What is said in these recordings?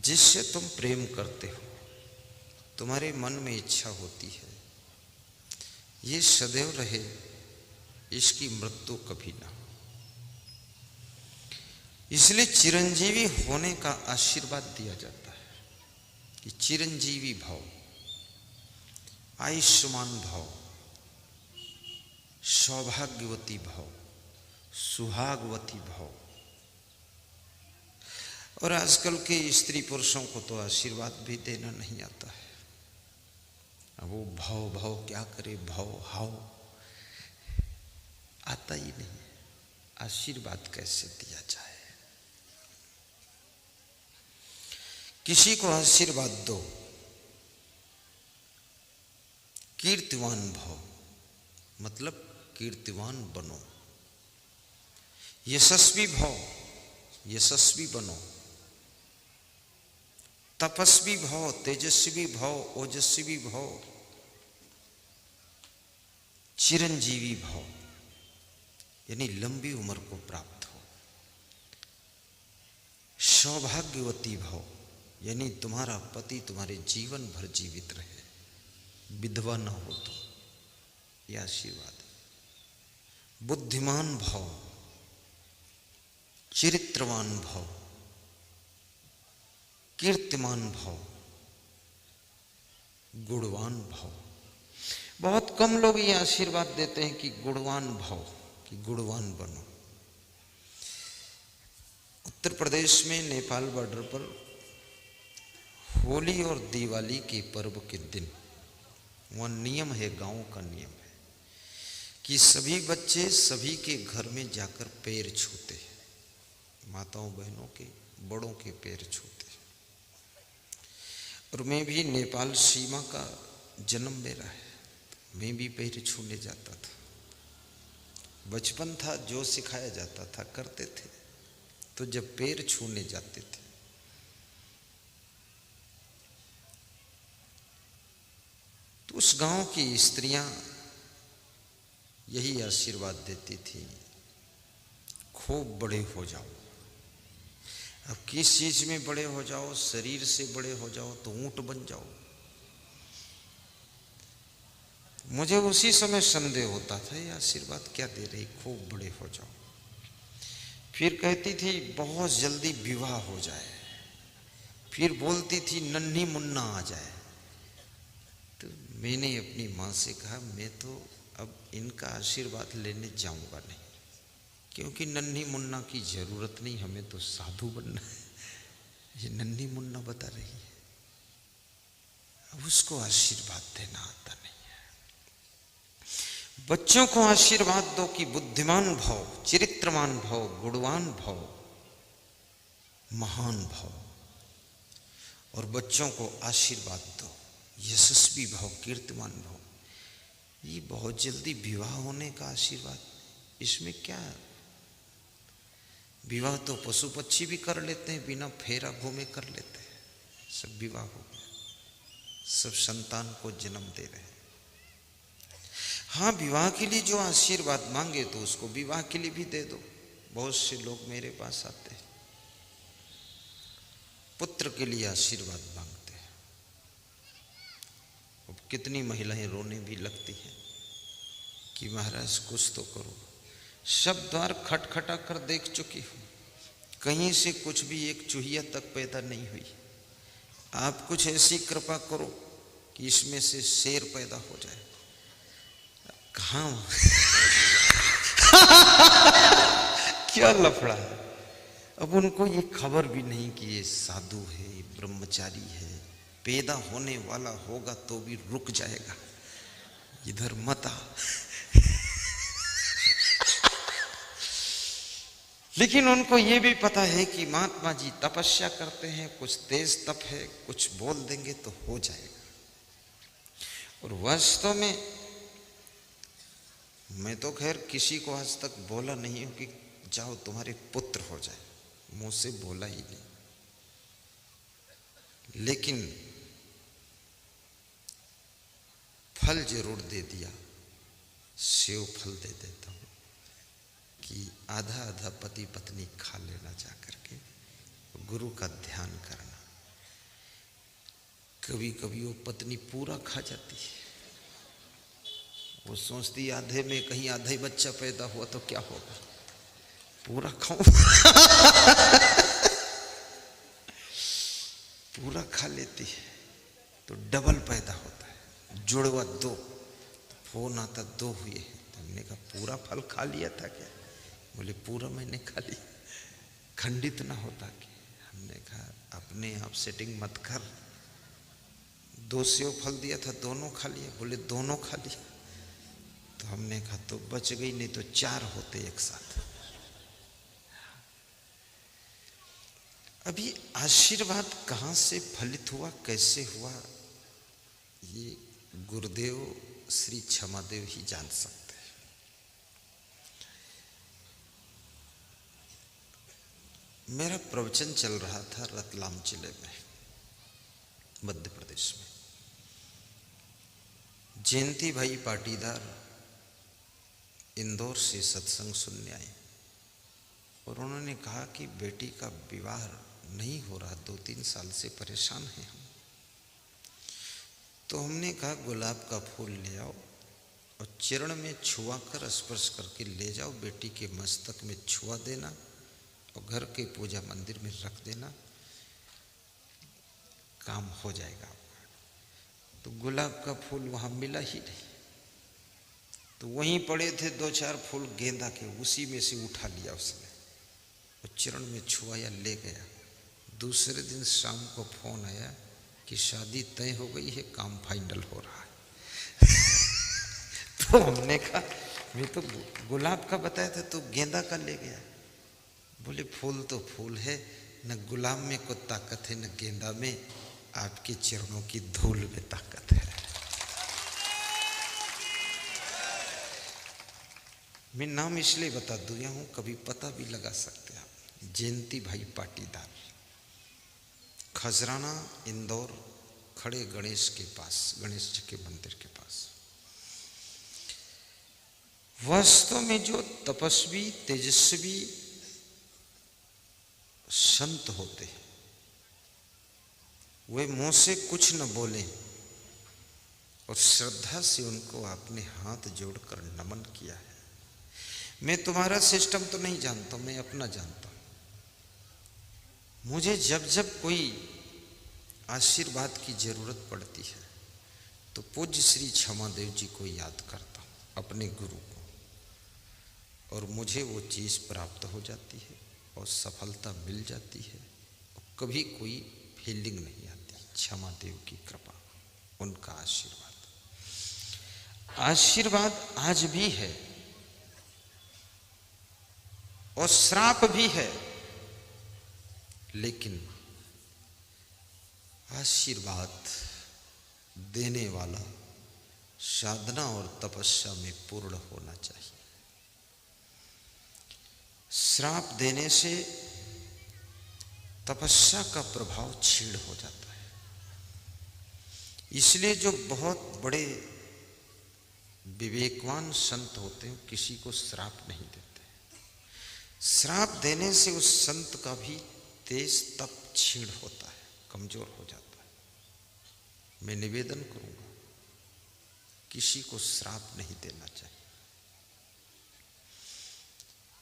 जिससे तुम प्रेम करते हो, तुम्हारे मन में इच्छा होती है, ये सदैव रहे, इसकी मृत्यु कभी ना हो। इसलिए चिरंजीवी होने का आशीर्वाद दिया जाता है कि चिरंजीवी भव, आयुष्मान भव, सौभाग्यवती भव, सुहागवती भव। और आजकल के स्त्री पुरुषों को तो आशीर्वाद भी देना नहीं आता है। अब वो भव भव क्या करे, भव हाव आता ही नहीं। आशीर्वाद कैसे दिया जाए? किसी को आशीर्वाद दो, कीर्तिवान भव, मतलब कीर्तिवान बनो। यशस्वी भव, यशस्वी बनो। तपस्वी भव, तेजस्वी भव, ओजस्वी भव। चिरंजीवी भव, यानी लंबी उम्र को प्राप्त हो। सौभाग्यवती भव, यानी तुम्हारा पति तुम्हारे जीवन भर जीवित रहे, विधवा न हो तो, यह आशीर्वाद है। बुद्धिमान भव, चरित्रवान भव, कीर्तिमान भव, गुणवान भव। बहुत कम लोग ये आशीर्वाद देते हैं कि गुणवान भव, कि गुणवान बनो। उत्तर प्रदेश में नेपाल बॉर्डर पर होली और दिवाली के पर्व के दिन वहाँ नियम है, गांव का नियम है कि सभी बच्चे सभी के घर में जाकर पैर छूते हैं, माताओं बहनों के, बड़ों के पैर छूते हैं। और मैं भी नेपाल सीमा का जन्म मेरा है, मैं भी पैर छूने जाता था। बचपन था, जो सिखाया जाता था करते थे। तो जब पैर छूने जाते थे तो उस गांव की स्त्रियां यही आशीर्वाद देती थी, खूब बड़े हो जाओ। अब किस चीज में बड़े हो जाओ? शरीर से बड़े हो जाओ तो ऊंट बन जाओ। मुझे उसी समय संदेह होता था, ये आशीर्वाद क्या दे रही, खूब बड़े हो जाओ। फिर कहती थी बहुत जल्दी विवाह हो जाए, फिर बोलती थी नन्ही मुन्ना आ जाए। तो मैंने अपनी माँ से कहा, मैं तो अब इनका आशीर्वाद लेने जाऊंगा नहीं, क्योंकि नन्ही मुन्ना की जरूरत नहीं, हमें तो साधु बनना है। ये नन्ही मुन्ना बता रही है, अब उसको आशीर्वाद देना आता नहीं है। बच्चों को आशीर्वाद दो कि बुद्धिमान भव, चरित्रवान भव, गुणवान भव, महान भव। और बच्चों को आशीर्वाद दो यशस्वी भव, कीर्तिमान भव। ये बहुत जल्दी विवाह होने का आशीर्वाद, इसमें क्या है? विवाह तो पशु पक्षी भी कर लेते हैं, बिना फेरा घूमे कर लेते हैं। सब विवाह हो गया, सब संतान को जन्म दे रहे हैं। हाँ, विवाह के लिए जो आशीर्वाद मांगे तो उसको विवाह के लिए भी दे दो। बहुत से लोग मेरे पास आते हैं, पुत्र के लिए आशीर्वाद मांगते हैं। अब कितनी महिलाएं रोने भी लगती हैं कि महाराज कुछ तो करो। सब द्वार खटखटा कर देख चुकी हूं, कहीं से कुछ भी एक चूहिया तक पैदा नहीं हुई। आप कुछ ऐसी कृपा करो कि इसमें से शेर पैदा हो जाए। कहां क्या लफड़ा है? अब उनको ये खबर भी नहीं कि ये साधु है, ये ब्रह्मचारी है, पैदा होने वाला होगा तो भी रुक जाएगा, इधर मत आ। लेकिन उनको ये भी पता है कि महात्मा जी तपस्या करते हैं, कुछ तेज तप है, कुछ बोल देंगे तो हो जाएगा। और वास्तव में मैं तो खैर किसी को आज तक बोला नहीं हूं कि जाओ तुम्हारे पुत्र हो जाए, मुंह से बोला ही नहीं। लेकिन फल जरूर दे दिया, सेव फल दे देता हूं कि आधा आधा पति पत्नी खा लेना, जा करके गुरु का ध्यान करना। कभी कभी वो पत्नी पूरा खा जाती है। वो सोचती आधे में कहीं आधा ही बच्चा पैदा हुआ तो क्या होगा, पूरा खाऊं। पूरा खा लेती है तो डबल पैदा होता है, जुड़वा 2। फोन आता 2 हुए हैं। तो हमने कहा पूरा फल खा लिया था क्या? बोले पूरा मैंने खा लिया, खंडित ना होता कि। हमने कहा अपने आप सेटिंग मत कर, 2 सेव फल दिया था, दोनों खा लिया। बोले दोनों खा लिया। तो हमने कहा तो बच गई, नहीं तो 4 होते एक साथ। अभी आशीर्वाद कहाँ से फलित हुआ, कैसे हुआ, ये गुरुदेव श्री क्षमादेव ही जान सकते हैं। मेरा प्रवचन चल रहा था रतलाम जिले में, मध्य प्रदेश में। जयंती भाई पाटीदार इंदौर से सत्संग सुनने आए और उन्होंने कहा कि बेटी का विवाह नहीं हो रहा, 2-3 साल से परेशान हैं हम। तो हमने कहा गुलाब का फूल ले आओ और चरण में छुआ कर स्पर्श करके ले जाओ, बेटी के मस्तक में छुआ देना और घर के पूजा मंदिर में रख देना, काम हो जाएगा आपका। तो गुलाब का फूल वहाँ मिला ही नहीं। तो वहीं पड़े थे 2-4 फूल गेंदा के, उसी में से उठा लिया उसने और चरण में छुआया, ले गया। दूसरे दिन शाम को फोन आया कि शादी तय हो गई है, काम फाइनल हो रहा है। तो हमने कहा मैं तो गुलाब का बताया था, तो गेंदा का ले गया। बोले फूल तो फूल है, न गुलाब में कोई ताकत है, न गेंदा में, आपके चरणों की धूल में ताकत है। मैं नाम इसलिए बता दिया हूं, कभी पता भी लगा सकते हैं आप। जयंती भाई पाटीदार, खजराना इंदौर, खड़े गणेश के पास, गणेश जी के मंदिर के पास। वास्तव में जो तपस्वी तेजस्वी संत होते हैं वे मुंह से कुछ न बोले और श्रद्धा से उनको आपने हाथ जोड़कर नमन किया है। मैं तुम्हारा सिस्टम तो नहीं जानता, मैं अपना जानता हूं। मुझे जब जब कोई आशीर्वाद की जरूरत पड़ती है तो पूज्य श्री क्षमादेव जी को याद करता हूं, अपने गुरु को, और मुझे वो चीज़ प्राप्त हो जाती है और सफलता मिल जाती है और कभी कोई फीलिंग नहीं आती। क्षमादेव की कृपा, उनका आशीर्वाद, आशीर्वाद आज भी है और श्राप भी है, लेकिन आशीर्वाद देने वाला साधना और तपस्या में पूर्ण होना चाहिए। श्राप देने से तपस्या का प्रभाव क्षीण हो जाता है। इसलिए जो बहुत बड़े विवेकवान संत होते हैं किसी को श्राप नहीं देते। श्राप देने से उस संत का भी तेज तप क्षीण होता है, कमजोर हो जाता है। मैं निवेदन करूंगा किसी को श्राप नहीं देना चाहिए।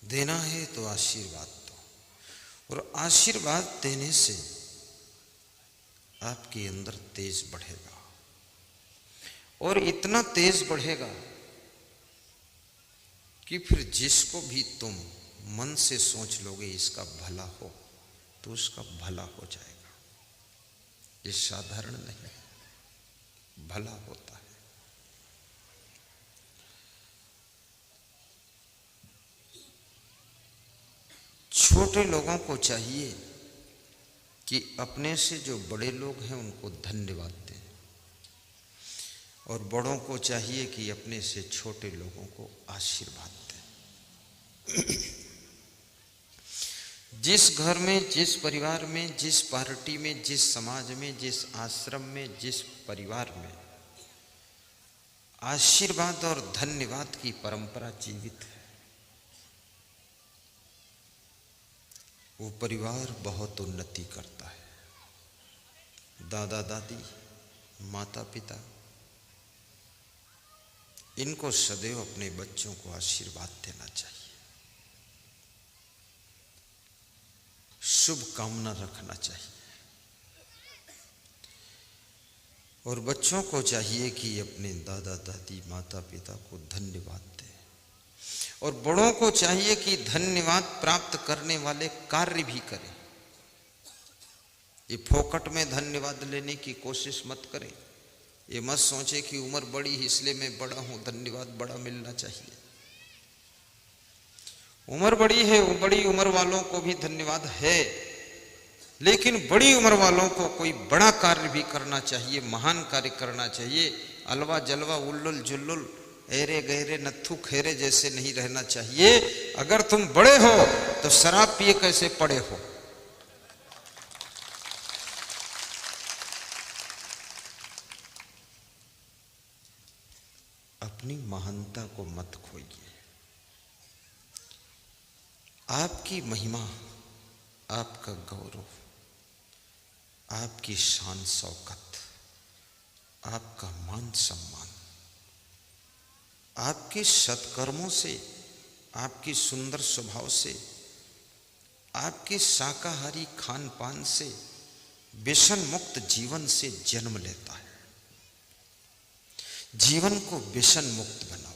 देना है तो आशीर्वाद दो, और आशीर्वाद देने से आपके अंदर तेज बढ़ेगा और इतना तेज बढ़ेगा कि फिर जिसको भी तुम मन से सोच लोगे इसका भला हो तो उसका भला हो जाएगा। ये साधारण नहीं, भला होता है। छोटे लोगों को चाहिए कि अपने से जो बड़े लोग हैं उनको धन्यवाद दें, और बड़ों को चाहिए कि अपने से छोटे लोगों को आशीर्वाद दें। जिस घर में, जिस परिवार में, जिस पार्टी में, जिस समाज में, जिस आश्रम में, जिस परिवार में आशीर्वाद और धन्यवाद की परंपरा जीवित है, वो परिवार बहुत उन्नति करता है। दादा दादी, माता पिता, इनको सदैव अपने बच्चों को आशीर्वाद देना चाहिए, शुभ कामना रखना चाहिए। और बच्चों को चाहिए कि अपने दादा दादी माता पिता को धन्यवाद दें, और बड़ों को चाहिए कि धन्यवाद प्राप्त करने वाले कार्य भी करें। ये फोकट में धन्यवाद लेने की कोशिश मत करें। ये मत सोचे कि उम्र बड़ी है इसलिए मैं बड़ा हूं, धन्यवाद बड़ा मिलना चाहिए। उम्र बड़ी है, बड़ी उम्र वालों को भी धन्यवाद है, लेकिन बड़ी उम्र वालों को कोई बड़ा कार्य भी करना चाहिए, महान कार्य करना चाहिए। अलवा जलवा उल्लुल जुल्लुल एरे गहरे नत्थु खेरे जैसे नहीं रहना चाहिए। अगर तुम बड़े हो तो शराब पिए कैसे पड़े हो। अपनी महानता को मत खोइए। आपकी महिमा, आपका गौरव, आपकी शान शौकत, आपका मान सम्मान, आपके सत्कर्मों से, आपकी सुंदर स्वभाव से, आपके शाकाहारी खान पान से, व्यसन मुक्त जीवन से जन्म लेता है। जीवन को व्यसन मुक्त बनाओ।